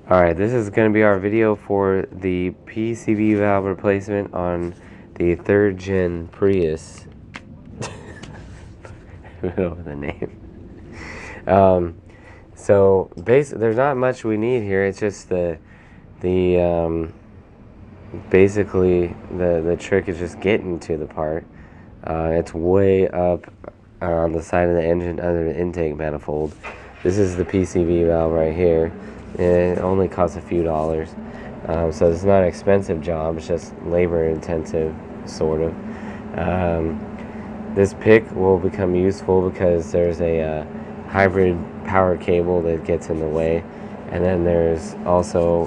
Alright, this is going to be our video for the PCV valve replacement on the 3rd gen Prius. I don't know the name. So basically, there's not much we need here. It's just basically the trick is just getting to the part. It's way up on the side of the engine under the intake manifold. This is the PCV valve right here. It only costs a few dollars, so it's not an expensive job. It's just labor intensive, sort of. This pick will become useful because there's a hybrid power cable that gets in the way, and then there's also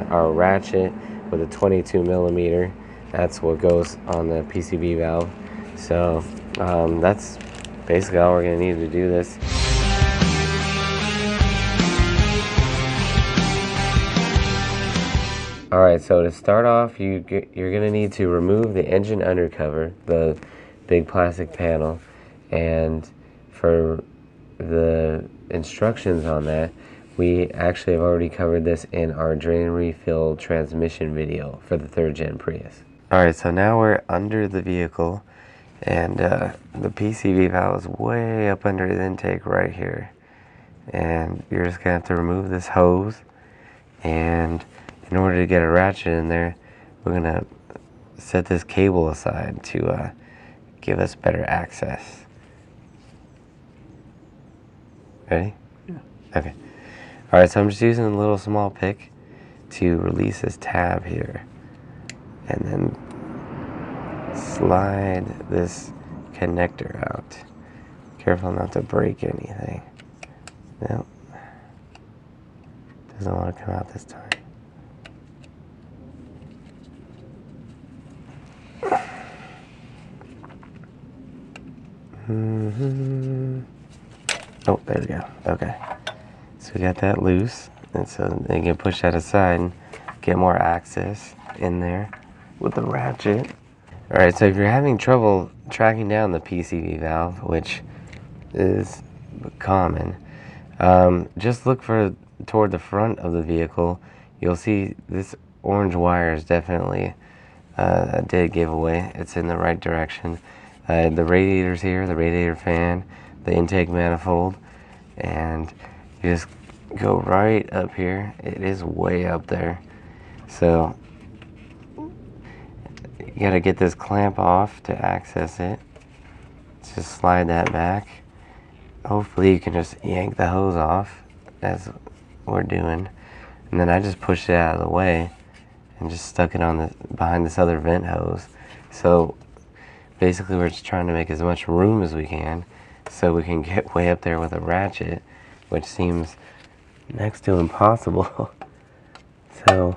our ratchet with a 22 millimeter. That's what goes on the PCV valve. So that's basically all we're going to need to do this. Alright, so to start off, you're going to need to remove the engine undercover, the big plastic panel, and for the instructions on that, we actually have already covered this in our drain refill transmission video for the 3rd gen Prius. Alright, so now we're under the vehicle, and the PCV valve is way up under the intake right here. And you're just going to have to remove this hose, and in order to get a ratchet in there, we're going to set this cable aside to give us better access. Ready? Yeah. Okay. Alright, so I'm just using a little small pick to release this tab here. And then slide this connector out. Careful not to break anything. Nope. Doesn't want to come out this time. Oh, there we go. Okay. So we got that loose, and so they can push that aside and get more access in there with the ratchet. Alright, so if you're having trouble tracking down the PCV valve, which is common, just look toward the front of the vehicle. You'll see this orange wire is definitely a dead giveaway. It's in the right direction. The radiator's here, the radiator fan, the intake manifold, and you just go right up here. It is way up there. So you gotta get this clamp off to access it. Just slide that back. Hopefully you can just yank the hose off, as we're doing. And then I just pushed it out of the way and just stuck it on behind this other vent hose. So basically we're just trying to make as much room as we can so we can get way up there with a ratchet, which seems next to impossible. So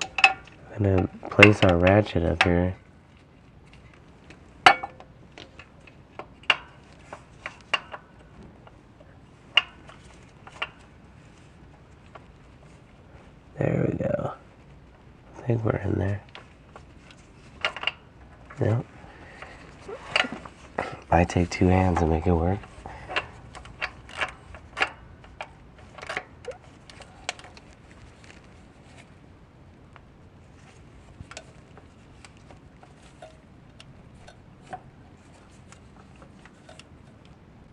I'm going to place our ratchet up here. There we go. I think we're in there. Yep. I take 2 hands to make it work.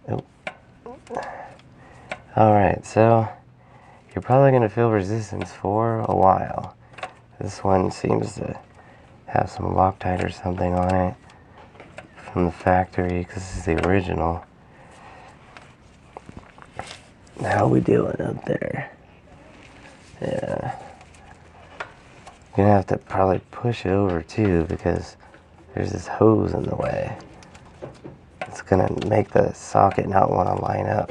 Oh. Alright, so you're probably going to feel resistance for a while. This one seems to have some Loctite or something on it from the factory, because this is the original. How we doing up there? Yeah. You're gonna have to probably push it over too, because there's this hose in the way. It's gonna make the socket not want to line up.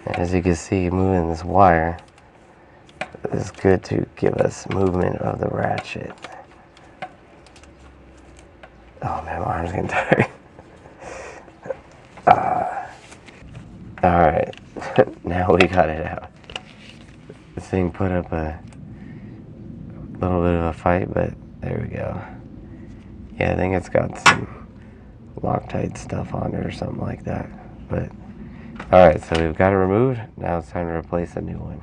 As you can see, moving this wire is good to give us movement of the ratchet. Oh man, my arm's getting tired. Alright, now we got it out. This thing put up a little bit of a fight, but there we go. Yeah, I think it's got some Loctite stuff on it or something like that. But Alright, so we've got it removed. Now it's time to replace a new one.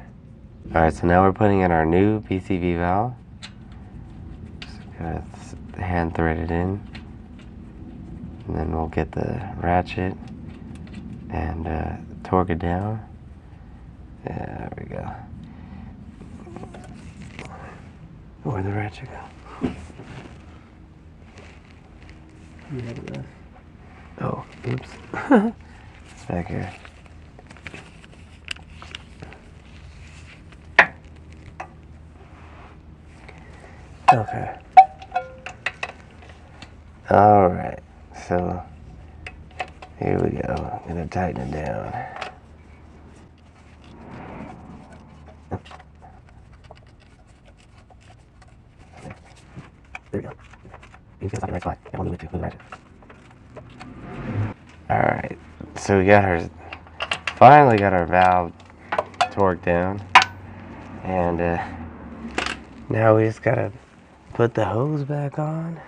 Alright, so now we're putting in our new PCV valve. Just gonna hand thread it in. And then we'll get the ratchet and torque it down. Yeah, there we go. Where'd the ratchet go? Oh, oops. It's back here. Okay. Alright, so here we go. I'm gonna tighten it down. There we go. You can stop the right spot. I want to move it to the ratchet. Alright, so we got finally got our valve torqued down. And now we just gotta put the hose back on.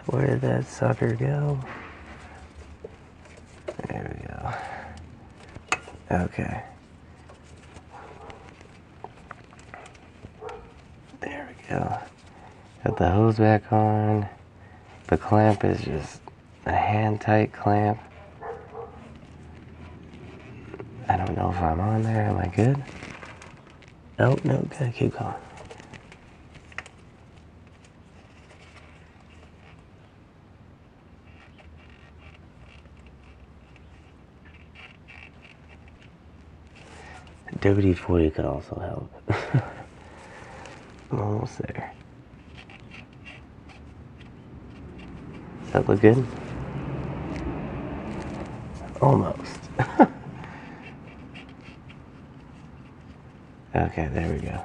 Where did that sucker go? There we go. Okay. There we go. Got the hose back on. The clamp is just a hand-tight clamp. I don't know if I'm on there. Am I good? Nope, nope. Gotta keep going. WD-40 could also help. I'm almost there. Does that look good? Almost. Okay, there we go.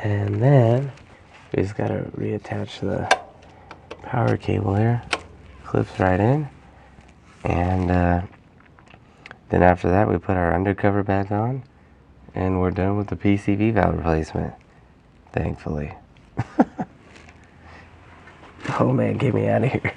And then we just gotta reattach the power cable here. Clips right in. And then after that we put our undercover back on. And we're done with the PCV valve replacement. Thankfully. Oh man, get me out of here.